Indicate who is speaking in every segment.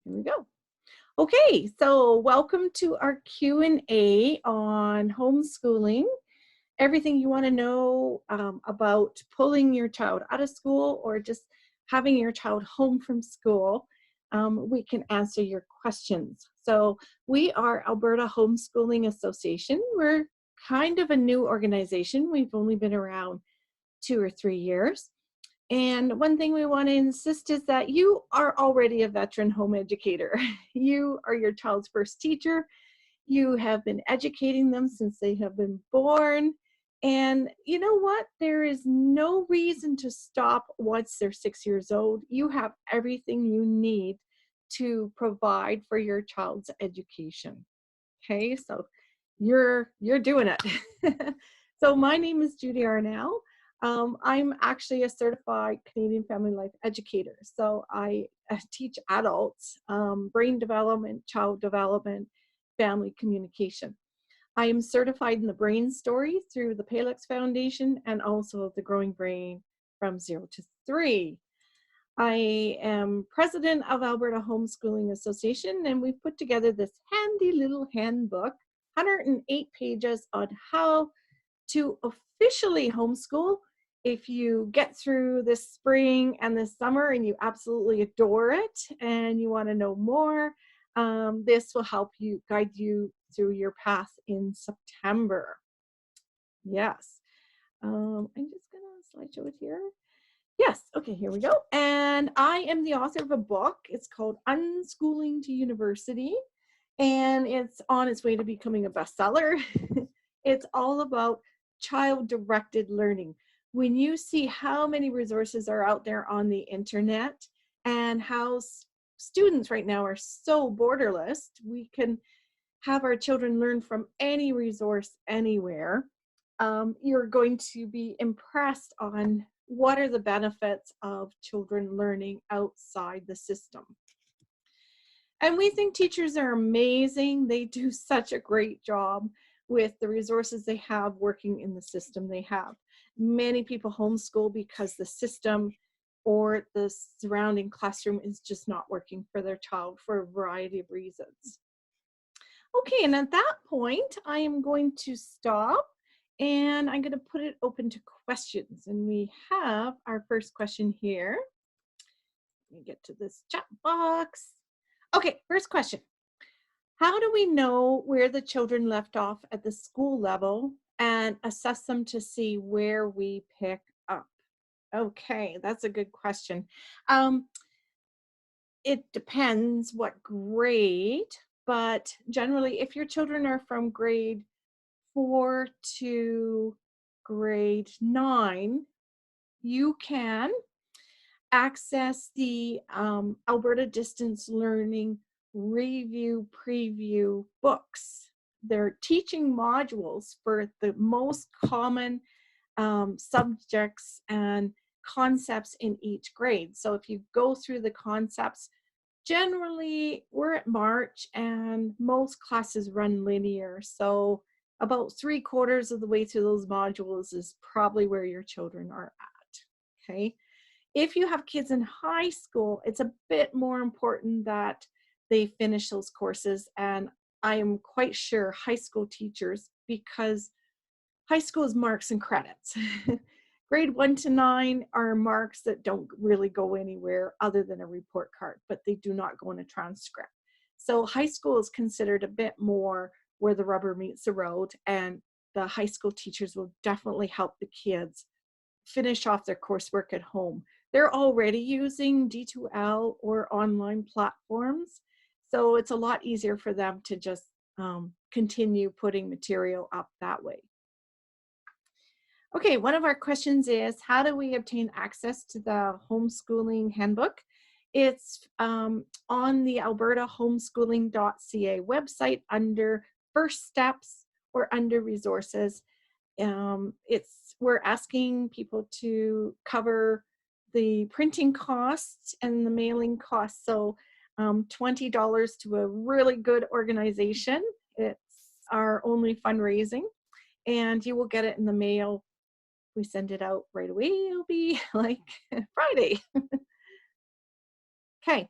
Speaker 1: Here we go. Okay, so welcome to our Q&A on homeschooling. Everything you want to know about pulling your child out of school or just having your child home from school, we can answer your questions. So we are Alberta Homeschooling Association. We're kind of a new organization. We've only been around 2 or 3 years. And one thing we want to insist is that you are already a veteran home educator. You are your child's first teacher. You have been educating them since they have been born. And you know what? There is no reason to stop once they're 6 years old. You have everything you need to provide for your child's education. Okay, so you're doing it. So my name is Judy Arnall. I'm actually a certified Canadian Family Life educator. So I teach adults brain development, child development, family communication. I am certified in the brain story through the Palex Foundation and also the Growing Brain from 0 to 3. I am president of Alberta Homeschooling Association, and we've put together this handy little handbook, 108 pages on how to officially homeschool. If you get through this spring and this summer and you absolutely adore it and you want to know more, this will help you guide you through your path in September. Yes. I'm just going to slideshow it here. Yes, okay, here we go. And I am the author of a book. It's called Unschooling to University, and it's on its way to becoming a bestseller. It's all about child-directed learning. When you see how many resources are out there on the internet and how students right now are so borderless, we can have our children learn from any resource anywhere. You're going to be impressed on what are the benefits of children learning outside the system. And we think teachers are amazing. They do such a great job with the resources they have working in the system they have. Many people homeschool because the system or the surrounding classroom is just not working for their child for a variety of reasons. Okay, and at that point, I am going to stop and I'm going to put it open to questions. And we have our first question here. Let me get to this chat box. Okay, first question. How do we know where the children left off at the school level and assess them to see where we pick up? Okay, that's a good question. It depends what grade, but generally if your children are from grade 4 to grade 9, you can access the Alberta Distance Learning Review Preview books. They're teaching modules for the most common subjects and concepts in each grade. So if you go through the concepts, generally we're at March and most classes run linear. So about 3/4 of the way through those modules is probably where your children are at, okay? If you have kids in high school, it's a bit more important that they finish those courses. And I am quite sure high school teachers, because high school is marks and credits. Grade 1 to 9 are marks that don't really go anywhere other than a report card, but they do not go in a transcript. So high school is considered a bit more where the rubber meets the road, and the high school teachers will definitely help the kids finish off their coursework at home. They're already using D2L or online platforms, so it's a lot easier for them to just continue putting material up that way. Okay, one of our questions is, how do we obtain access to the homeschooling handbook? It's on the albertahomeschooling.ca website under First Steps or under Resources. We're asking people to cover the printing costs and the mailing costs. So $20 to a really good organization. It's our only fundraising, and you will get it in the mail. We send it out right away. It'll be like Friday. Okay,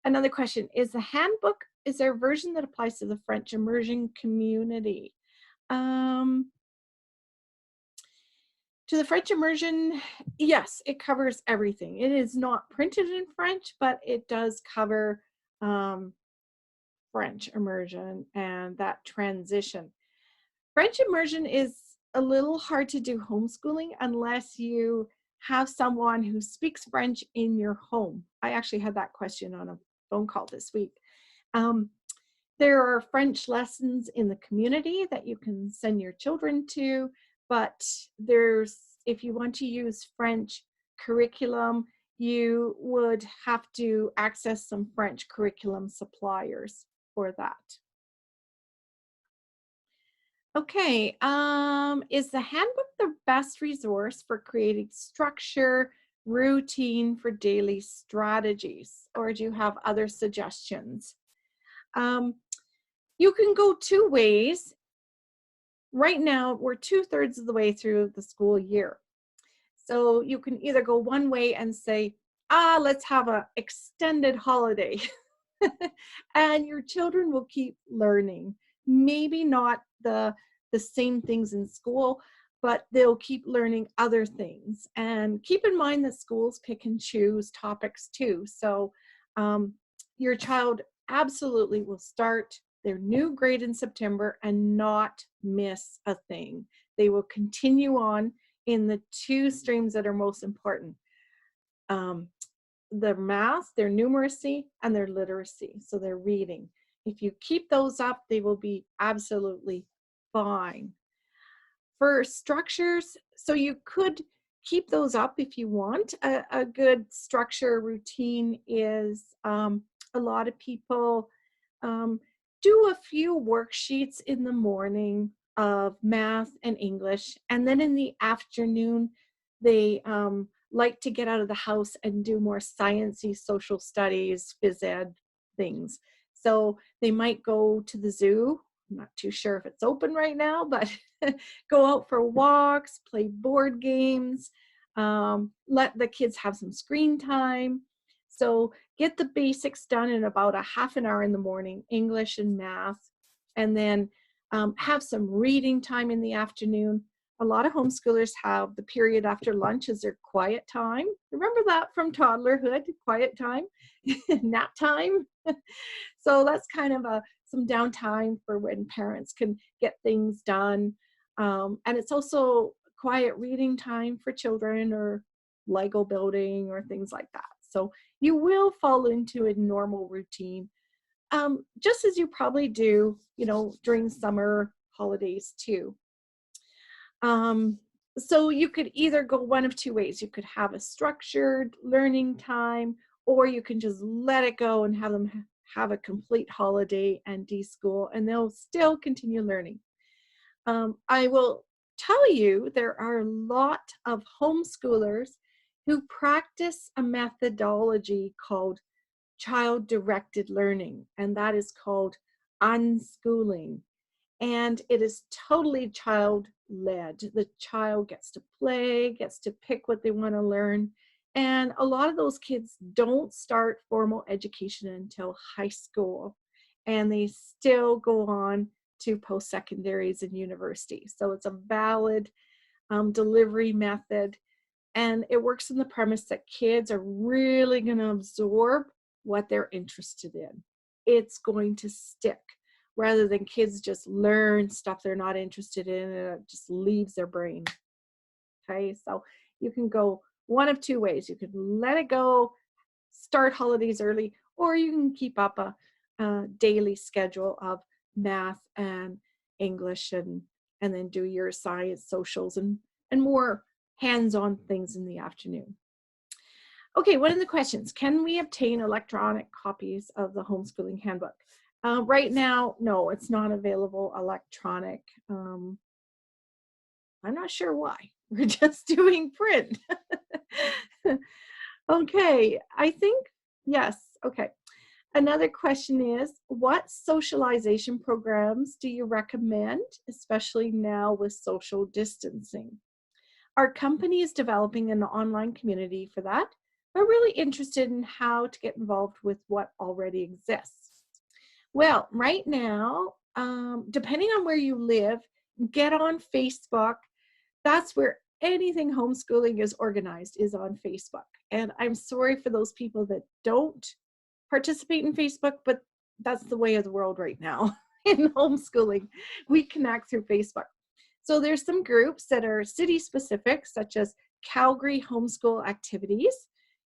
Speaker 1: Another question, is there a version that applies to the French immersion community? Um, to the French immersion, yes, it covers everything. It is not printed in French, but it does cover um, French immersion and that transition. French immersion is a little hard to do homeschooling unless you have someone who speaks French in your home. I actually had that question on a phone call this week. Um, there are French lessons in the community that you can send your children to, but if you want to use French curriculum, you would have to access some French curriculum suppliers for that. Okay, is the handbook the best resource for creating structure, routine for daily strategies, or do you have other suggestions? Um, you can go two ways. Right now, we're 2/3 of the way through the school year. So you can either go one way and say, let's have an extended holiday. And your children will keep learning. Maybe not the same things in school, but they'll keep learning other things. And keep in mind that schools pick and choose topics too. So your child absolutely will start their new grade in September and not miss a thing. They will continue on in the two streams that are most important. Their math, their numeracy, and their literacy, so their reading. If you keep those up, they will be absolutely fine. For structures, so you could keep those up if you want. A good structure routine is a lot of people do a few worksheets in the morning of math and English, and then in the afternoon, they like to get out of the house and do more sciencey social studies, phys ed things. So they might go to the zoo. I'm not too sure if it's open right now, but go out for walks, play board games, let the kids have some screen time. So get the basics done in about a half an hour in the morning, English and math, and then have some reading time in the afternoon. A lot of homeschoolers have the period after lunch as their quiet time. Remember that from toddlerhood, quiet time, nap time. So that's kind of some downtime for when parents can get things done. And it's also quiet reading time for children, or Lego building or things like that. So you will fall into a normal routine, just as you probably do, during summer holidays too. So you could either go one of two ways. You could have a structured learning time, or you can just let it go and have them have a complete holiday and deschool, and they'll still continue learning. I will tell you, there are a lot of homeschoolers who practice a methodology called child-directed learning, and that is called unschooling. And it is totally child-led. The child gets to play, gets to pick what they want to learn. And a lot of those kids don't start formal education until high school, and they still go on to post-secondaries and university. So it's a valid delivery method, and it works on the premise that kids are really going to absorb what they're interested in. It's going to stick, rather than kids just learn stuff they're not interested in and it just leaves their brain. Okay, so you can go one of two ways. You can let it go, start holidays early, or you can keep up a daily schedule of math and English, and then do your science, socials, and more hands-on things in the afternoon. Okay, one of the questions, can we obtain electronic copies of the homeschooling handbook? Right now, no, it's not available electronic. I'm not sure why. We're just doing print. Okay, I think, yes, okay. Another question is, what socialization programs do you recommend, especially now with social distancing? Our company is developing an online community for that. but really interested in how to get involved with what already exists. Well, right now, depending on where you live, get on Facebook. That's where anything homeschooling is organized, is on Facebook. And I'm sorry for those people that don't participate in Facebook, but that's the way of the world right now in homeschooling. We connect through Facebook. So there's some groups that are city specific, such as Calgary Homeschool Activities.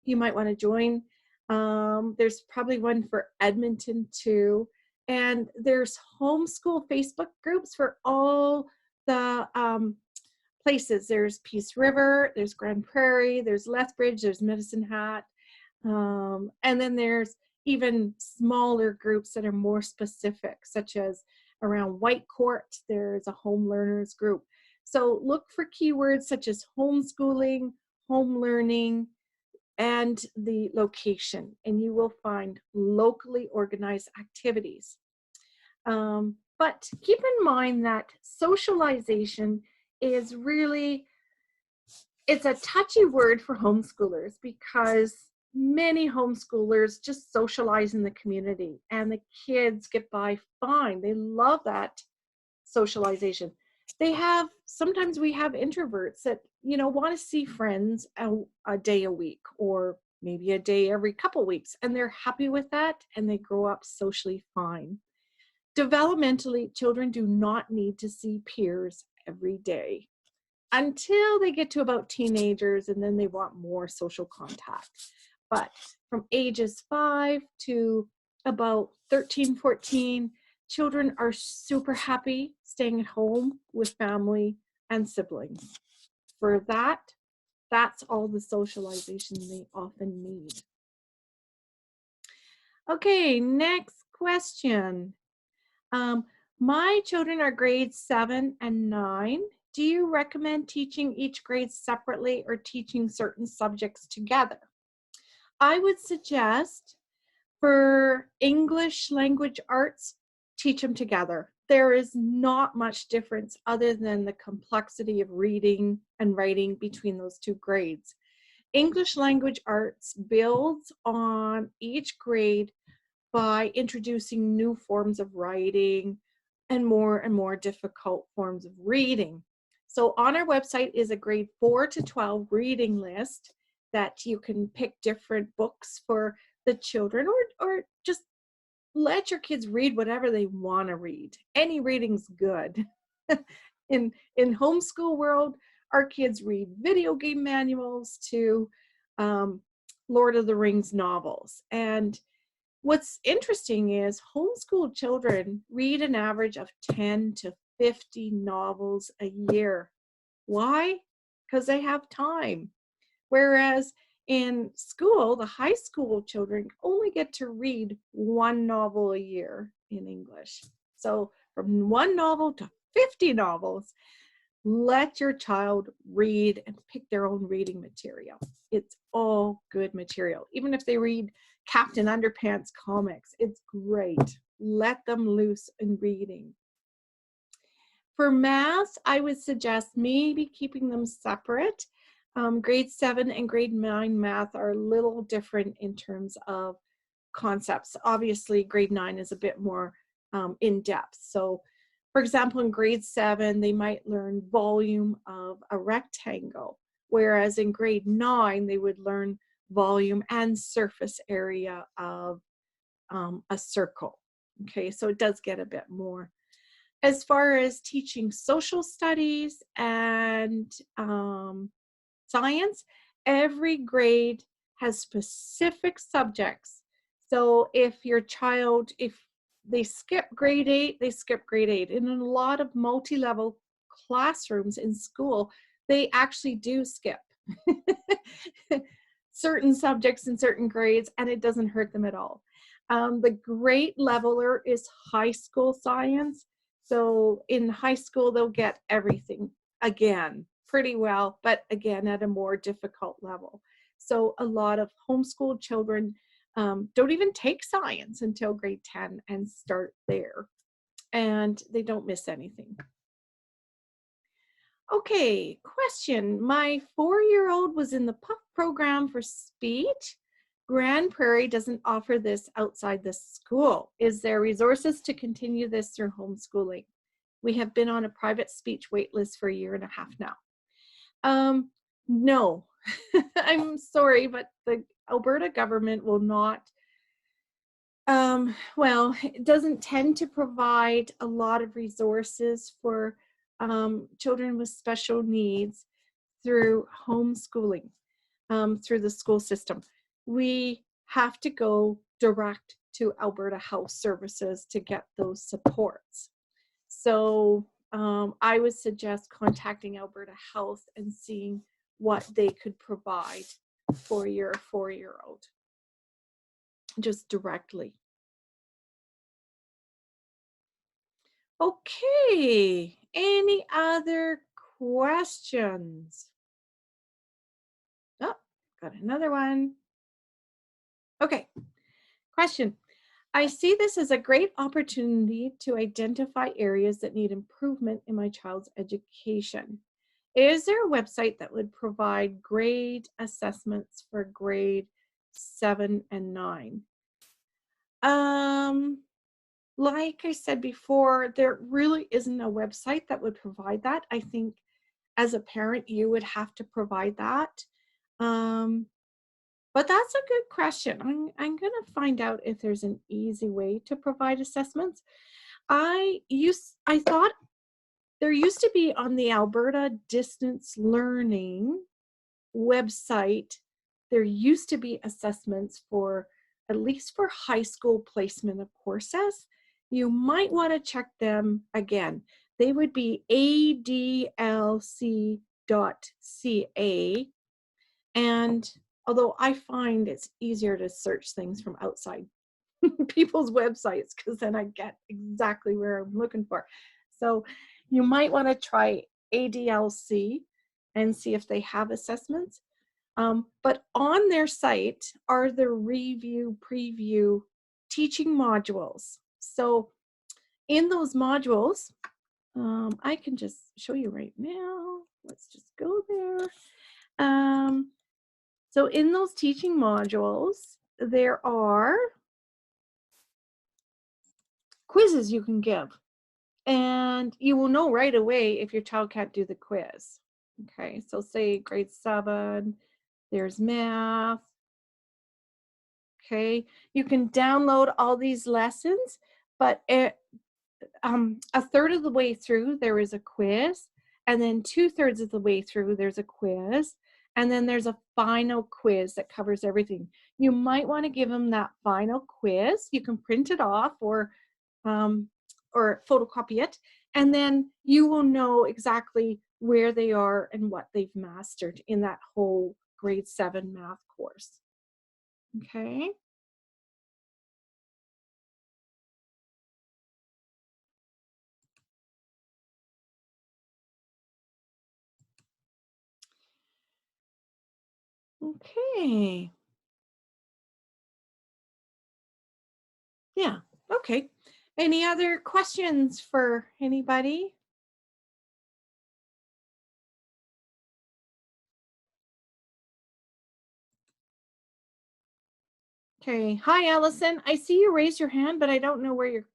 Speaker 1: You might want to join. There's probably one for Edmonton too. And there's homeschool Facebook groups for all the places. There's Peace River, there's Grand Prairie, there's Lethbridge, there's Medicine Hat. And then there's even smaller groups that are more specific, such as around Whitecourt, there's a home learners group. So look for keywords such as homeschooling, home learning, and the location, and you will find locally organized activities. But keep in mind that socialization is really, it's a touchy word for homeschoolers, because many homeschoolers just socialize in the community and the kids get by fine. They love that socialization. Sometimes we have introverts that, want to see friends a day a week, or maybe a day every couple weeks, and they're happy with that, and they grow up socially fine. Developmentally, children do not need to see peers every day until they get to about teenagers, and then they want more social contact. But from ages 5 to about 13, 14, children are super happy staying at home with family and siblings. For that, that's all the socialization they often need. Okay, next question. My children are grades 7 and 9. Do you recommend teaching each grade separately or teaching certain subjects together? I would suggest for English language arts, teach them together. There is not much difference other than the complexity of reading and writing between those two grades. English language arts builds on each grade by introducing new forms of writing and more difficult forms of reading. So on our website is a grade 4 to 12 reading list that you can pick different books for the children, or just let your kids read whatever they want to read. Any reading's good. in homeschool world, our kids read video game manuals to Lord of the Rings novels. And what's interesting is homeschool children read an average of 10 to 50 novels a year. Why? Because they have time. Whereas in school, the high school children only get to read one novel a year in English. So from one novel to 50 novels, let your child read and pick their own reading material. It's all good material. Even if they read Captain Underpants comics, it's great. Let them loose in reading. For math, I would suggest maybe keeping them separate. Grade 7 and grade 9 math are a little different in terms of concepts. Obviously, grade 9 is a bit more in depth. So, for example, in grade 7, they might learn volume of a rectangle, whereas in grade 9, they would learn volume and surface area of a circle. Okay, so it does get a bit more. As far as teaching social studies and science, every grade has specific subjects. So if your child, if they skip grade 8, they skip grade 8. And in a lot of multi-level classrooms in school, they actually do skip certain subjects in certain grades, and it doesn't hurt them at all. The great leveler is high school science. So in high school, they'll get everything again pretty well, but again, at a more difficult level. So a lot of homeschooled children don't even take science until grade 10 and start there, and they don't miss anything. Okay, question. My 4-year-old was in the PUF program for speech. Grand Prairie doesn't offer this outside the school. Is there resources to continue this through homeschooling? We have been on a private speech wait list for a year and a half now. No, I'm sorry, but the Alberta government will not, well, it doesn't tend to provide a lot of resources for children with special needs through homeschooling, through the school system. We have to go direct to Alberta Health Services to get those supports. So I would suggest contacting Alberta Health and seeing what they could provide for your 4-year-old, just directly. Okay, any other questions? Oh, got another one. Okay, question. I see this as a great opportunity to identify areas that need improvement in my child's education. Is there a website that would provide grade assessments for grade 7 and 9? Like I said before, there really isn't a website that would provide that. I think as a parent, you would have to provide that. Um, but that's a good question. I'm going to find out if there's an easy way to provide assessments. I thought there used to be on the Alberta Distance Learning website, there used to be assessments for, at least for high school placement of courses. You might want to check them again. They would be adlc.ca. And although I find it's easier to search things from outside people's websites, because then I get exactly where I'm looking for. So you might want to try ADLC and see if they have assessments. But on their site are the review preview teaching modules. So in those modules, I can just show you right now. Let's just go there. So in those teaching modules, there are quizzes you can give. And you will know right away if your child can't do the quiz. Okay, so say grade 7, there's math. Okay, you can download all these lessons, but a third of the way through there is a quiz, and then 2/3 of the way through there's a quiz, and then there's a final quiz that covers everything. You might want to give them that final quiz. You can print it off or photocopy it, and then you will know exactly where they are and what they've mastered in that whole grade 7 math course. Okay. Okay. Yeah. Okay. Any other questions for anybody? Okay. Hi, Allison. I see you raise your hand, but I don't know where your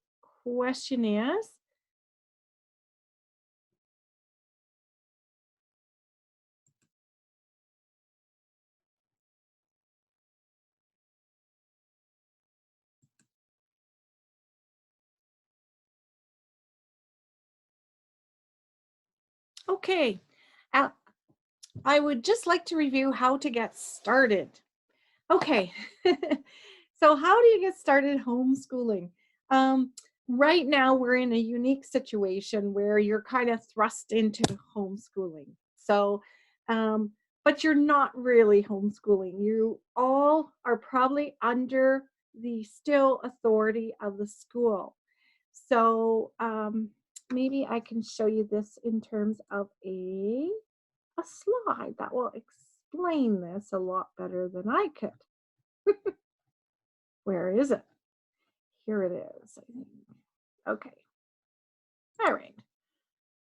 Speaker 1: question is. Okay. I would just like to review how to get started. Okay. So how do you get started homeschooling? Um, right now, we're in a unique situation where you're kind of thrust into homeschooling. So, but you're not really homeschooling. You all are probably under the still authority of the school. So maybe I can show you this in terms of a slide that will explain this a lot better than I could. Where is it? Here it is. Okay. All right.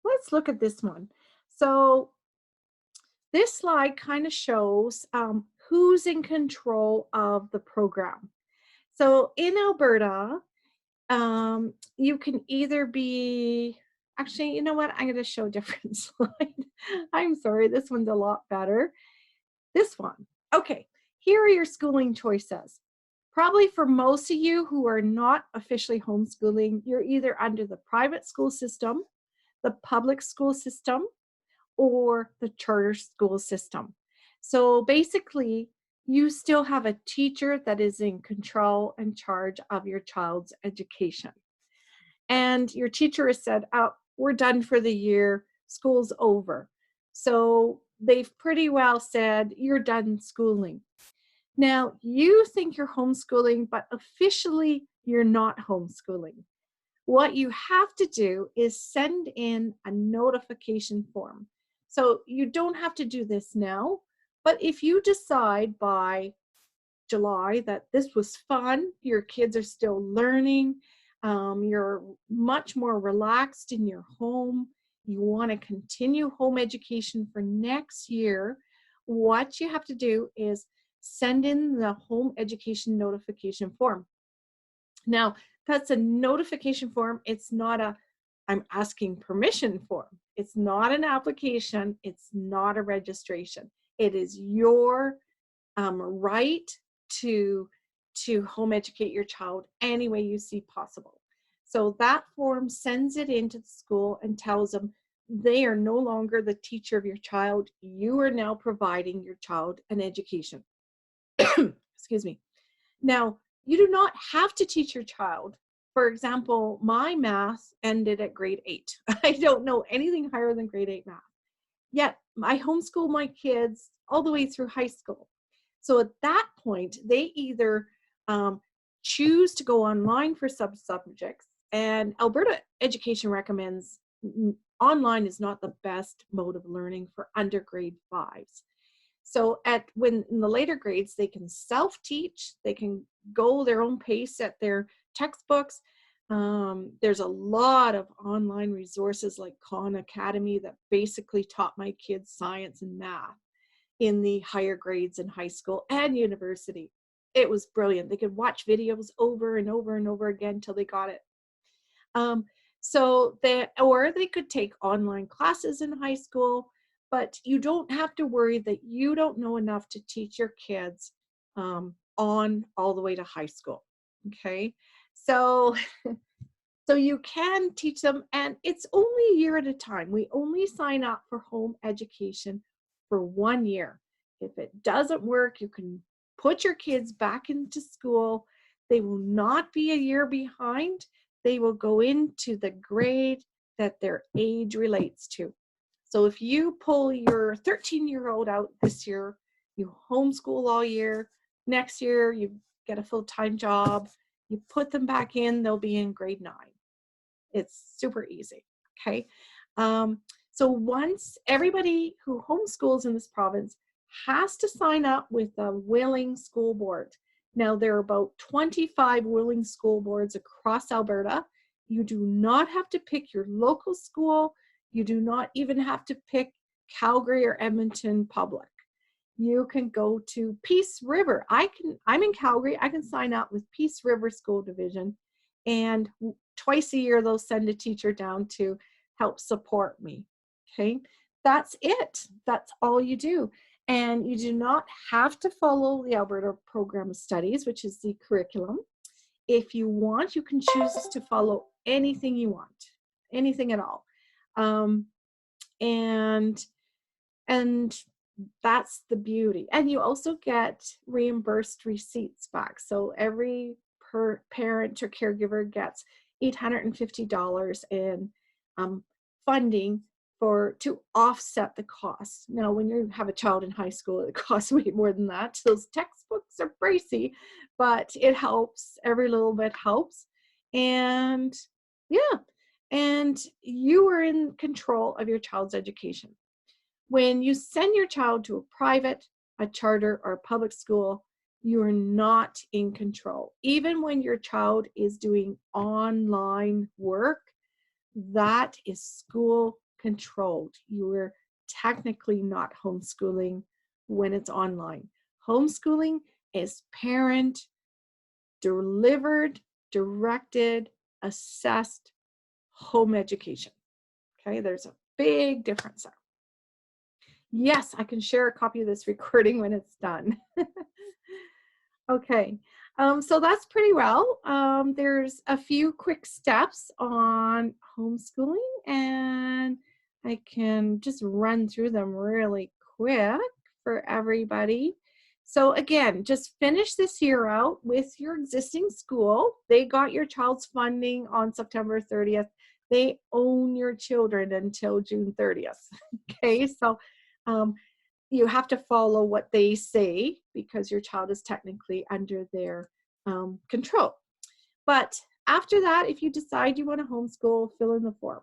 Speaker 1: Let's look at this one. So this slide kind of shows who's in control of the program. So in Alberta, you can either be, actually, you know what? I'm going to show a different slide. I'm sorry, this one's a lot better. This one. Okay, here are your schooling choices. Probably for most of you who are not officially homeschooling, you're either under the private school system, the public school system, or the charter school system. So basically, you still have a teacher that is in control and charge of your child's education. And your teacher has said, oh, we're done for the year, school's over. So they've pretty well said, you're done schooling. Now, you think you're homeschooling, but officially you're not homeschooling. What you have to do is send in a notification form. So you don't have to do this now, but if you decide by July that this was fun, your kids are still learning, you're much more relaxed in your home, you want to continue home education for next year, what you have to do is send in the home education notification form. Now, that's a notification form. It's not a I'm asking permission form. It's not an application. It's not a registration. It is your right to home educate your child any way you see possible. So that form sends it into the school and tells them they are no longer the teacher of your child. You are now providing your child an education. Excuse me. Now, you do not have to teach your child. For example, my math ended at grade 8. I don't know anything higher than grade 8 math. Yet, I homeschool my kids all the way through high school. So at that point, they either choose to go online for subjects, and Alberta Education recommends online is not the best mode of learning for under grade 5s. So when in the later grades, they can self-teach, they can go their own pace at their textbooks. There's a lot of online resources like Khan Academy that basically taught my kids science and math in the higher grades in high school and university. It was brilliant. They could watch videos over and over and over again till they got it. Or they could take online classes in high school, but you don't have to worry that you don't know enough to teach your kids on all the way to high school. Okay, so you can teach them, and it's only a year at a time. We only sign up for home education for 1 year. If it doesn't work, you can put your kids back into school. They will not be a year behind. They will go into the grade that their age relates to. So if you pull your 13-year-old out this year, you homeschool all year, next year you get a full-time job, you put them back in, they'll be in grade 9. It's super easy, okay? So once everybody who homeschools in this province has to sign up with a willing school board. Now, there are about 25 willing school boards across Alberta. You do not have to pick your local school. You do not even have to pick Calgary or Edmonton Public. You can go to Peace River. I'm in Calgary. I can sign up with Peace River School Division, and twice a year they'll send a teacher down to help support me. Okay, that's it. That's all you do. And you do not have to follow the Alberta Program of Studies, which is the curriculum. If you want, you can choose to follow anything you want, anything at all. And that's the beauty. And you also get reimbursed receipts back. So every parent or caregiver gets $850 in funding to offset the cost. Now, when you have a child in high school, it costs way more than that. Those textbooks are pricey, but it helps. Every little bit helps. And yeah, and you are in control of your child's education. When you send your child to a private, a charter, or a public school, you are not in control. Even when your child is doing online work, that is school controlled. technically not homeschooling when it's online. Homeschooling is parent delivered, directed, assessed home education. Okay, there's a big difference there. Yes, I can share a copy of this recording when it's done. Okay, so that's pretty well. There's a few quick steps on homeschooling, and I can just run through them really quick for everybody. So again, just finish this year out with your existing school. They got your child's funding on September 30th. They own your children until June 30th. Okay, so you have to follow what they say because your child is technically under their control. But after that, if you decide you want to homeschool, fill in the form.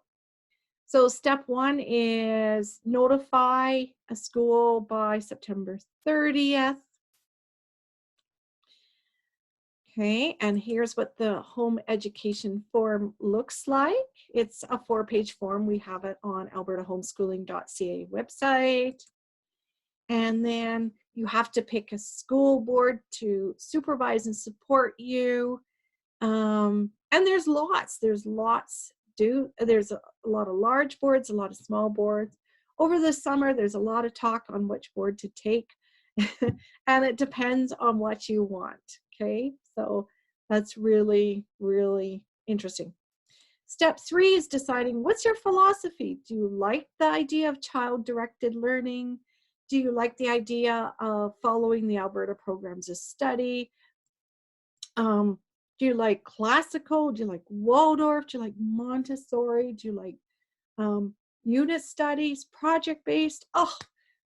Speaker 1: So step 1 is notify a school by September 30th. Okay, and here's what the home education form looks like. It's a 4-page form. We have it on albertahomeschooling.ca website. And then you have to pick a school board to supervise and support you. And there's lots. There's a lot of large boards, a lot of small boards. Over the summer, there's a lot of talk on which board to take. And it depends on what you want. Okay, so that's really, really interesting. Step 3 is deciding what's your philosophy. Do you like the idea of child-directed learning? Do you like the idea of following the Alberta programs of study? Do you like classical? Do you like Waldorf? Do you like Montessori? Do you like unit studies, project-based? Oh,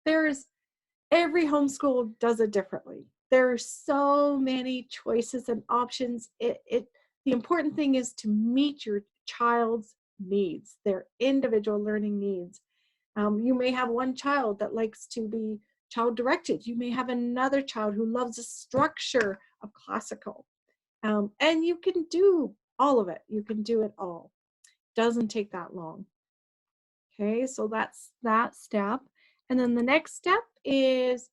Speaker 1: every homeschool does it differently. There are so many choices and options. The important thing is to meet your child's needs, their individual learning needs. You may have one child that likes to be child-directed. You may have another child who loves the structure of classical. And you can do all of it. You can do it all. Doesn't take that long. Okay, so that's that step. And then the next step is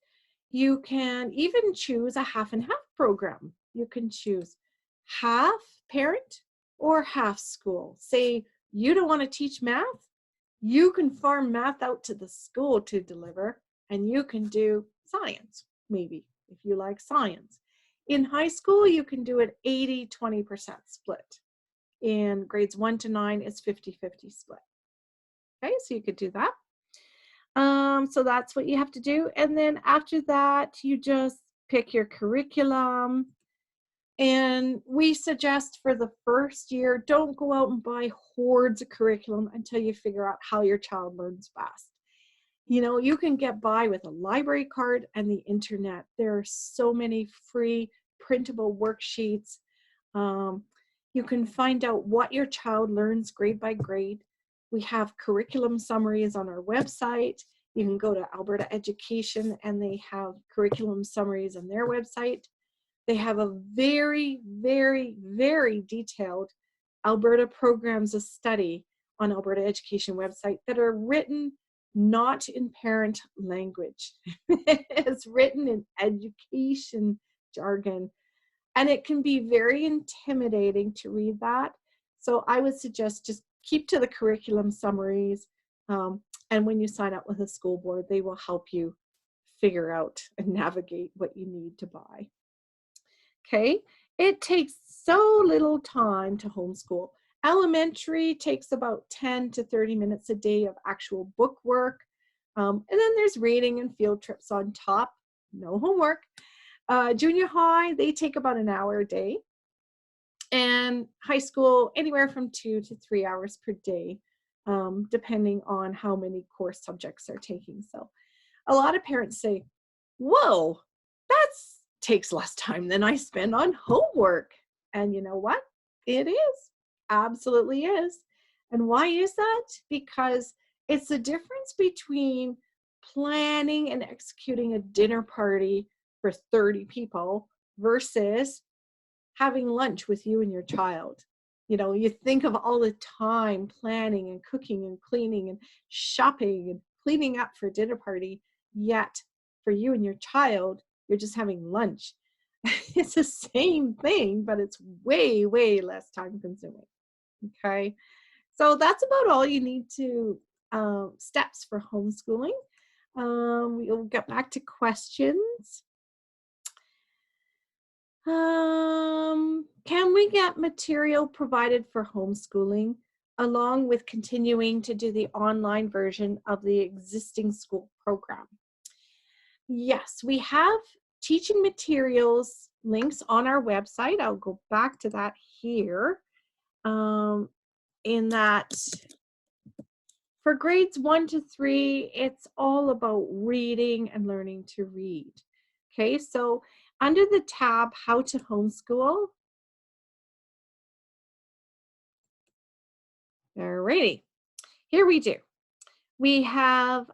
Speaker 1: you can even choose a half and half program. You can choose half parent or half school. Say you don't want to teach math, you can farm math out to the school to deliver, and you can do science, maybe, if you like science. In high school, you can do it 80-20% split. In grades 1 to 9, it's 50-50 split. Okay, so you could do that. So that's what you have to do. And then after that, you just pick your curriculum. And we suggest for the first year, don't go out and buy hordes of curriculum until you figure out how your child learns best. You know, you can get by with a library card and the internet. There are so many free printable worksheets. You can find out what your child learns grade by grade. We have curriculum summaries on our website. You can go to Alberta Education and they have curriculum summaries on their website. They have a very, very, very detailed Alberta programs of study on Alberta Education website that are written not in parent language. It's written in education jargon, and it can be very intimidating to read that. So I would suggest just keep to the curriculum summaries, and when you sign up with a school board, they will help you figure out and navigate what you need to buy. Okay, it takes so little time to homeschool. Elementary takes about 10 to 30 minutes a day of actual book work. And then there's reading and field trips on top, no homework. Junior high, they take about an hour a day. And high school, anywhere from 2 to 3 hours per day, depending on how many course subjects they're taking. So a lot of parents say, whoa, that takes less time than I spend on homework. And you know what? It is. Absolutely is. And why is that? Because it's the difference between planning and executing a dinner party for 30 people versus having lunch with you and your child. You know, you think of all the time planning and cooking and cleaning and shopping and cleaning up for a dinner party, yet for you and your child, you're just having lunch. It's the same thing, but it's way, way less time consuming. Okay. So that's about all you need to steps for homeschooling. We'll get back to questions. Can we get material provided for homeschooling along with continuing to do the online version of the existing school program? Yes, we have teaching materials links on our website. I'll go back to that here. In that for grades 1 to 3, it's all about reading and learning to read. Okay, so under the tab, How to Homeschool. Alrighty, here we do. We have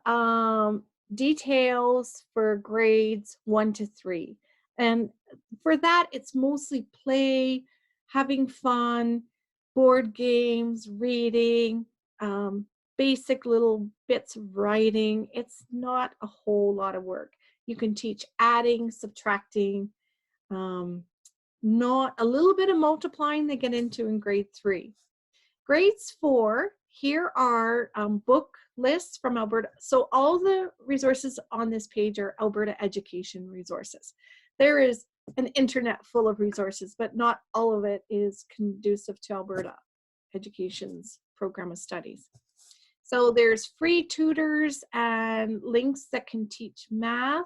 Speaker 1: details for grades 1 to 3. And for that, it's mostly play, having fun, board games, reading, basic little bits of writing. It's not a whole lot of work. You can teach adding, subtracting, not a little bit of multiplying they get into in grade 3. Grades 4, here are book lists from Alberta. So all the resources on this page are Alberta education resources. There is an internet full of resources, but not all of it is conducive to Alberta education's program of studies. So there's free tutors and links that can teach math.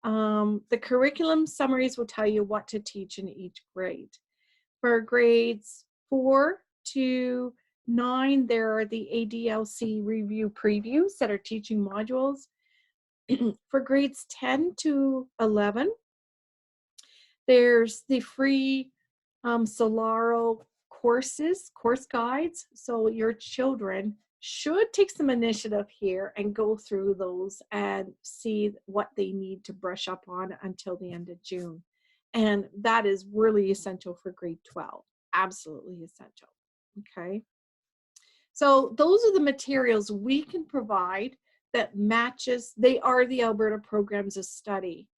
Speaker 1: The curriculum summaries will tell you what to teach in each grade. For grades 4 to 9, there are the ADLC review previews that are teaching modules. For grades 10 to 11, there's the free Solaro course guides. So your children should take some initiative here and go through those and see what they need to brush up on until the end of June. And that is really essential for grade 12, absolutely essential, okay? So those are the materials we can provide that matches, they are the Alberta programs of study.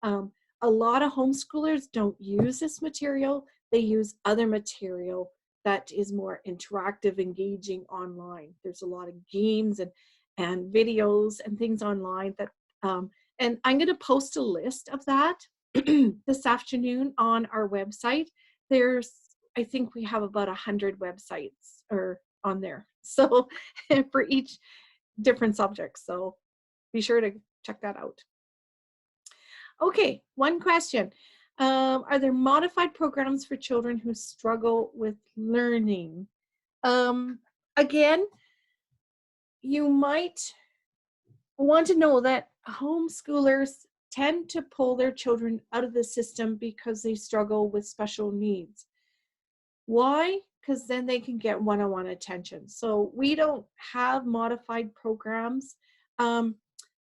Speaker 1: A lot of homeschoolers don't use this material, they use other material that is more interactive, engaging online. There's a lot of games and videos and things online that, and I'm gonna post a list of that this afternoon on our website. There's, I think we have about 100 websites or on there. So for each different subject. So be sure to check that out. Okay, one question. Are there modified programs for children who struggle with learning? Again, you might want to know that homeschoolers tend to pull their children out of the system because they struggle with special needs. Why? Because then they can get one-on-one attention. So we don't have modified programs.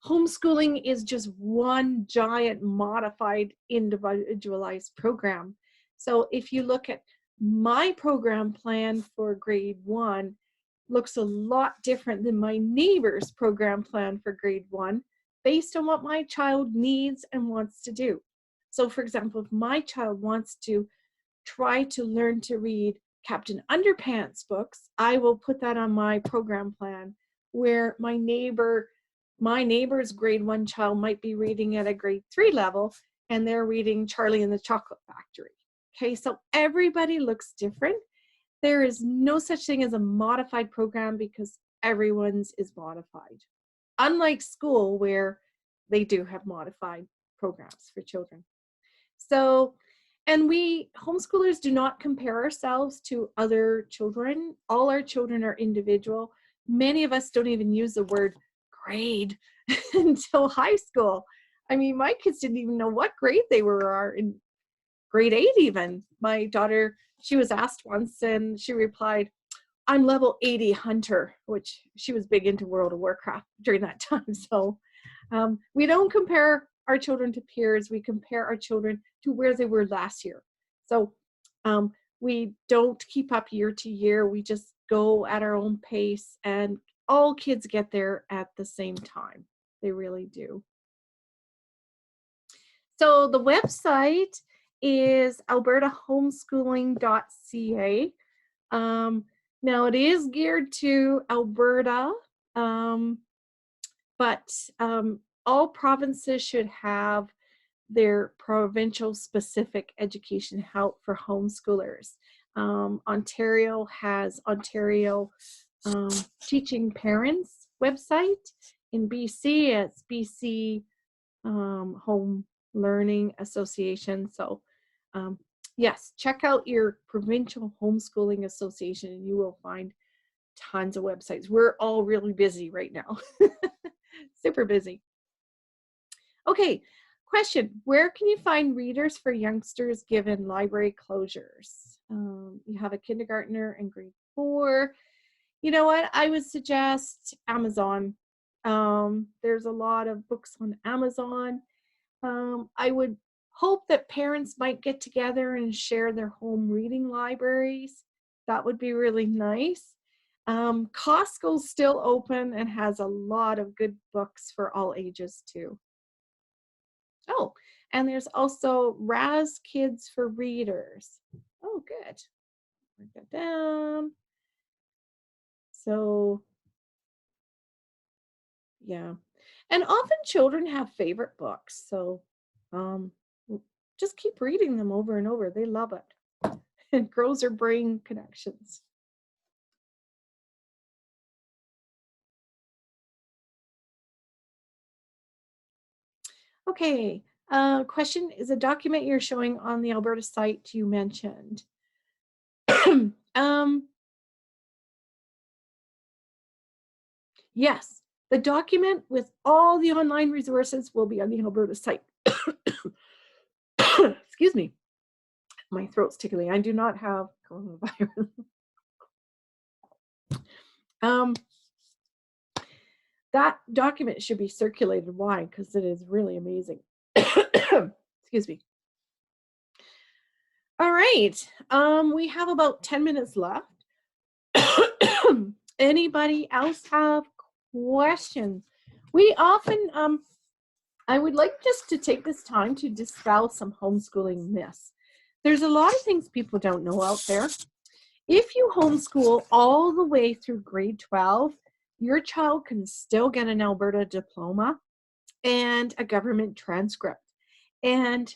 Speaker 1: Homeschooling is just one giant modified individualized program. So if you look at my program plan for grade 1, looks a lot different than my neighbor's program plan for grade 1 based on what my child needs and wants to do. So for example, if my child wants to try to learn to read Captain Underpants books, I will put that on my program plan, where my neighbor's grade 1 child might be reading at a grade 3 level and they're reading Charlie and the Chocolate Factory. Okay, so everybody looks different. There is no such thing as a modified program because everyone's is modified. Unlike school, where they do have modified programs for children. So, and we homeschoolers do not compare ourselves to other children. All our children are individual. Many of us don't even use the word grade until high school. I mean, my kids didn't even know what grade they were in grade 8 even. My daughter, she was asked once and she replied, I'm level 80 hunter, which she was big into World of Warcraft during that time. So we don't compare our children to peers. We compare our children to where they were last year. So we don't keep up year to year. We just go at our own pace and all kids get there at the same time. They really do. So the website is albertahomeschooling.ca. Um, Now it is geared to Alberta, um, but all provinces should have their provincial specific education help for homeschoolers. Ontario has Ontario Teaching Parents website. In BC, it's BC Home Learning Association. So yes, check out your provincial homeschooling association and you will find tons of websites. We're all really busy right now. Super busy. Okay, question. Where can you find readers for youngsters given library closures? You have a kindergartner in grade 4. You know what? I would suggest Amazon. There's a lot of books on Amazon. I would hope that parents might get together and share their home reading libraries. That would be really nice. Costco's still open and has a lot of good books for all ages too. Oh, and there's also Raz Kids for Readers. Oh, good. Write that down. So, yeah. And often children have favorite books. So, um, just keep reading them over and over. They love it. It grows their brain connections. Okay. Question is a document you're showing on the Alberta site you mentioned. um, yes, the document with all the online resources will be on the Alberta site. Excuse me. My throat's tickling. I do not have coronavirus. um, that document should be circulated wide because it is really amazing. Excuse me. All right. We have about 10 minutes left. Anybody else have questions? We often, I would like just to take this time to dispel some homeschooling myths. There's a lot of things people don't know out there. If you homeschool all the way through grade 12, your child can still get an Alberta diploma and a government transcript. And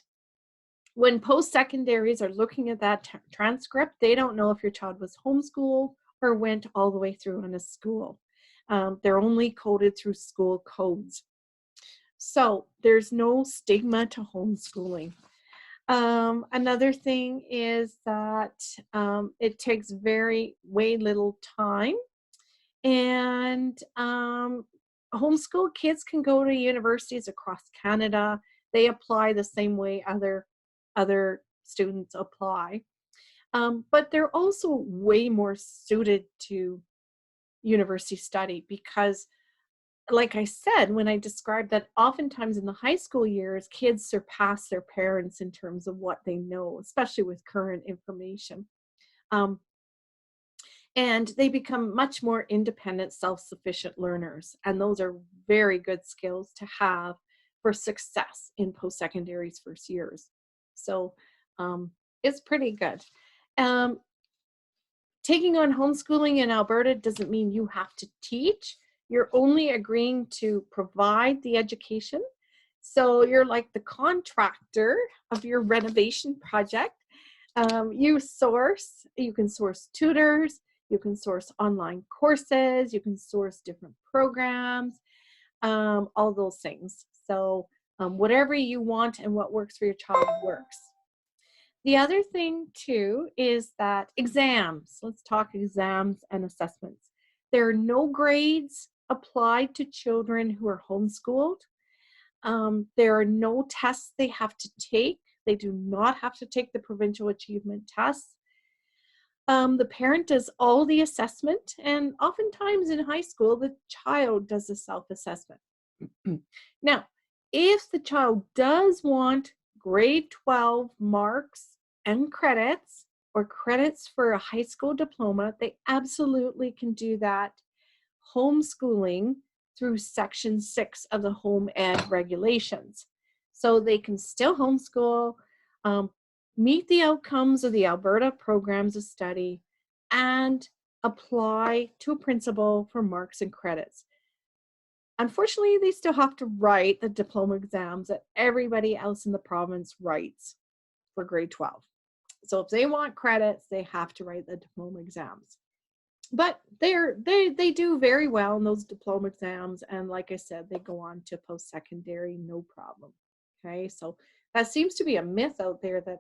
Speaker 1: when post-secondaries are looking at that transcript, they don't know if your child was homeschooled or went all the way through in a school. They're only coded through school codes. So there's no stigma to homeschooling. Another thing is that it takes way little time, and homeschool kids can go to universities across Canada. They apply the same way other students apply, but they're also way more suited to university study because, like I said, when I described that oftentimes in the high school years, kids surpass their parents in terms of what they know, especially with current information. Um, and they become much more independent, self-sufficient learners. And those are very good skills to have for success in post-secondary's first years. So it's pretty good. Um, Taking on homeschooling in Alberta doesn't mean you have to teach. You're only agreeing to provide the education. So you're like the contractor of your renovation project. You can source tutors, you can source online courses, you can source different programs, all those things. So whatever you want and what works for your child works. The other thing too is that exams, let's talk exams and assessments. There are no grades applied to children who are homeschooled. There are no tests they have to take. They do not have to take the provincial achievement tests. The parent does all the assessment, and oftentimes in high school, the child does the self-assessment. Now, if the child does want grade 12 marks and credits or credits for a high school diploma, they absolutely can do that homeschooling through Section 6 of the Home Ed regulations. So they can still homeschool, meet the outcomes of the Alberta programs of study, and apply to a principal for marks and credits. Unfortunately, they still have to write the diploma exams that everybody else in the province writes for grade 12. So if they want credits, they have to write the diploma exams. But they do very well in those diploma exams, and like I said, they go on to post-secondary no problem. Okay, so that seems to be a myth out there that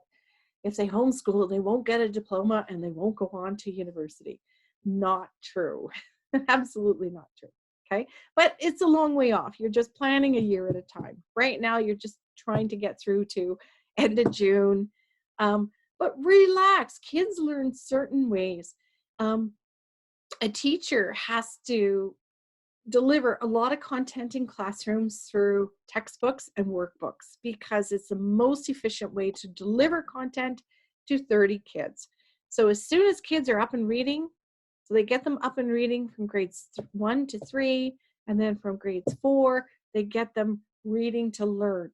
Speaker 1: if they homeschool, they won't get a diploma and they won't go on to university. Not true. Absolutely not true. Okay, but it's a long way off. You're just planning a year at a time. Right now, you're just trying to get through to end of June. But relax. Kids learn certain ways. A teacher has to deliver a lot of content in classrooms through textbooks and workbooks because it's the most efficient way to deliver content to 30 kids. So as soon as kids are up and reading, so they get them up and reading from grades 1 to 3, and then from grades 4, they get them reading to learn.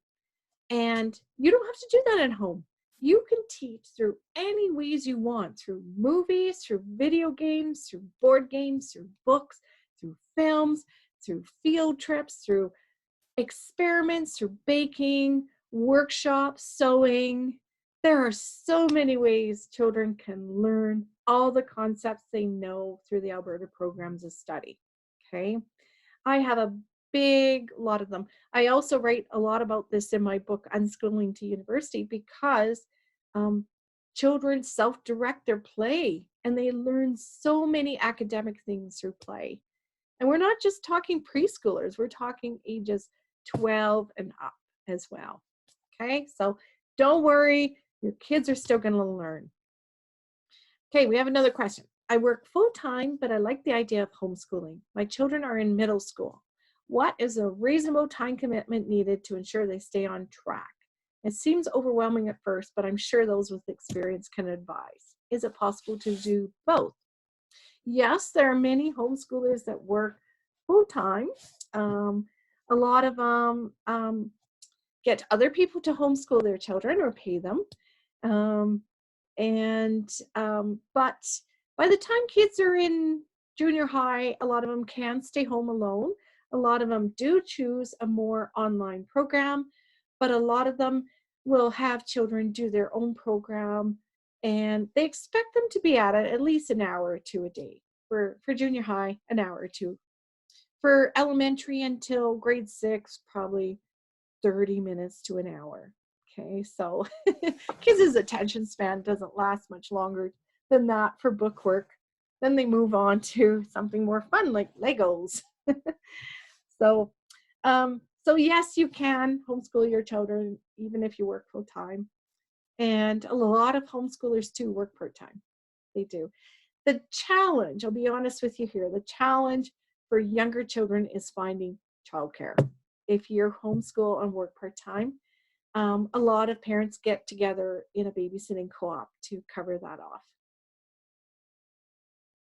Speaker 1: And you don't have to do that at home. You can teach through any ways you want, through movies, through video games, through board games, through books, through films, through field trips, through experiments, through baking, workshops, sewing. There are so many ways children can learn all the concepts they know through the Alberta programs of study. Okay, I have a big lot of them. I also write a lot about this in my book, Unschooling to University, because children self-direct their play and they learn so many academic things through play. And we're not just talking preschoolers, we're talking ages 12 and up as well. Okay, so don't worry, your kids are still going to learn. Okay, we have another question. I work full-time, but I like the idea of homeschooling. My children are in middle school. What is a reasonable time commitment needed to ensure they stay on track? It seems overwhelming at first, but I'm sure those with experience can advise. Is it possible to do both? Yes, there are many homeschoolers that work full-time. A lot of them get other people to homeschool their children or pay them. But by the time kids are in junior high, a lot of them can stay home alone. A lot of them do choose a more online program, but a lot of them will have children do their own program, and they expect them to be at it at least an hour or two a day. For junior high, an hour or two. For elementary until grade 6, probably 30 minutes to an hour. Okay, so kids' attention span doesn't last much longer than that for book work. Then they move on to something more fun like Legos. So yes, you can homeschool your children even if you work full time. And a lot of homeschoolers too work part-time. They do. The challenge, I'll be honest with you here, the challenge for younger children is finding childcare. If you're homeschool and work part-time, a lot of parents get together in a babysitting co-op to cover that off.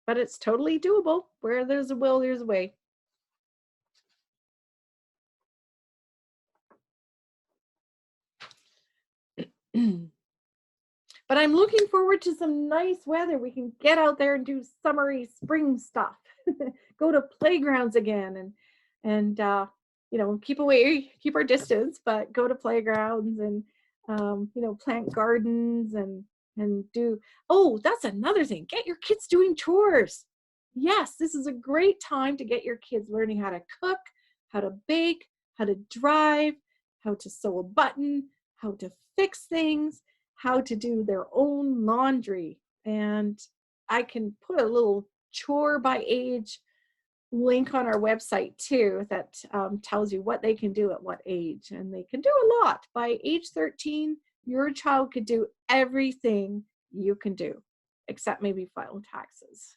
Speaker 1: But it's totally doable. Where there's a will, there's a way. But I'm looking forward to some nice weather. We can get out there and do summery spring stuff. Go to playgrounds again and keep our distance, but go to playgrounds and plant gardens and do. Oh, that's another thing. Get your kids doing chores. Yes, this is a great time to get your kids learning how to cook, how to bake, how to drive, how to sew a button, how to fix things, how to do their own laundry. And I can put a little chore by age link on our website too that tells you what they can do at what age. And they can do a lot. By age 13, your child could do everything you can do, except maybe file taxes.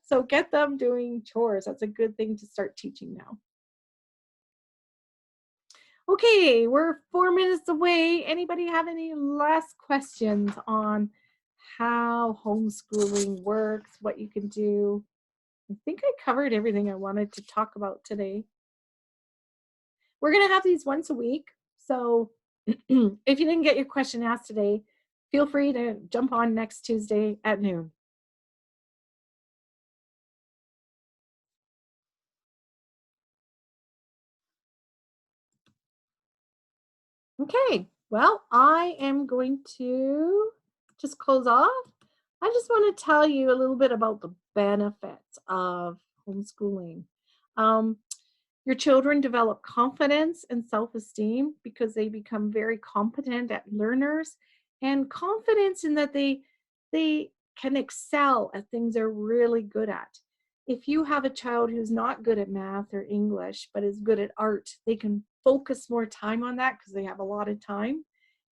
Speaker 1: So get them doing chores. That's a good thing to start teaching now. Okay, we're 4 minutes away. Anybody have any last questions on how homeschooling works, what you can do? I think I covered everything I wanted to talk about today. We're going to have these once a week. So if you didn't get your question asked today, feel free to jump on next Tuesday at noon. Okay, well, I am going to just close off. I just want to tell you a little bit about the benefits of homeschooling. Um, your children develop confidence and self-esteem because they become very competent at learners, and confidence in that they can excel at things they're really good at. If you have a child who's not good at math or English but is good at art, they can focus more time on that because they have a lot of time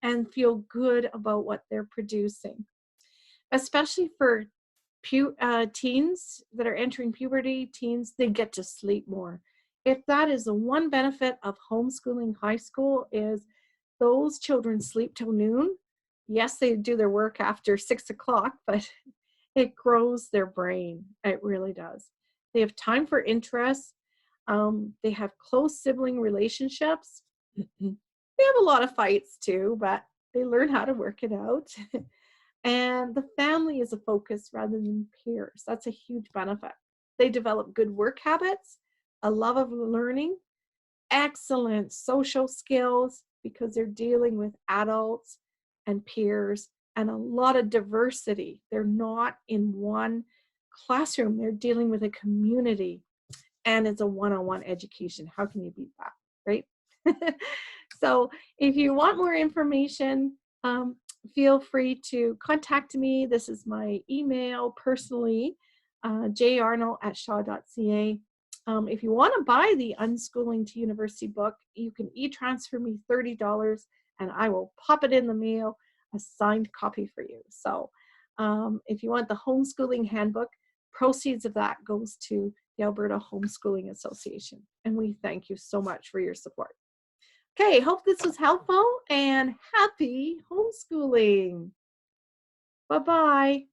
Speaker 1: and feel good about what they're producing. Especially for teens that are entering puberty, teens, they get to sleep more. If that is the one benefit of homeschooling high school, is those children sleep till noon. Yes, they do their work after 6 o'clock, but it grows their brain. It really does. They have time for interests. They have close sibling relationships. They have a lot of fights too, but they learn how to work it out. And the family is a focus rather than peers. That's a huge benefit. They develop good work habits, a love of learning, excellent social skills because they're dealing with adults and peers and a lot of diversity. They're not in one classroom, they're dealing with a community, and it's a one-on-one education. How can you beat that, right? So if you want more information, feel free to contact me. This is my email personally, jarnall@shaw.ca. If you want to buy the Unschooling to University book, you can e-transfer me $30 and I will pop it in the mail, a signed copy for you. So if you want the homeschooling handbook, proceeds of that goes to the Alberta Homeschooling Association. And we thank you so much for your support. Okay, hope this was helpful and happy homeschooling. Bye-bye.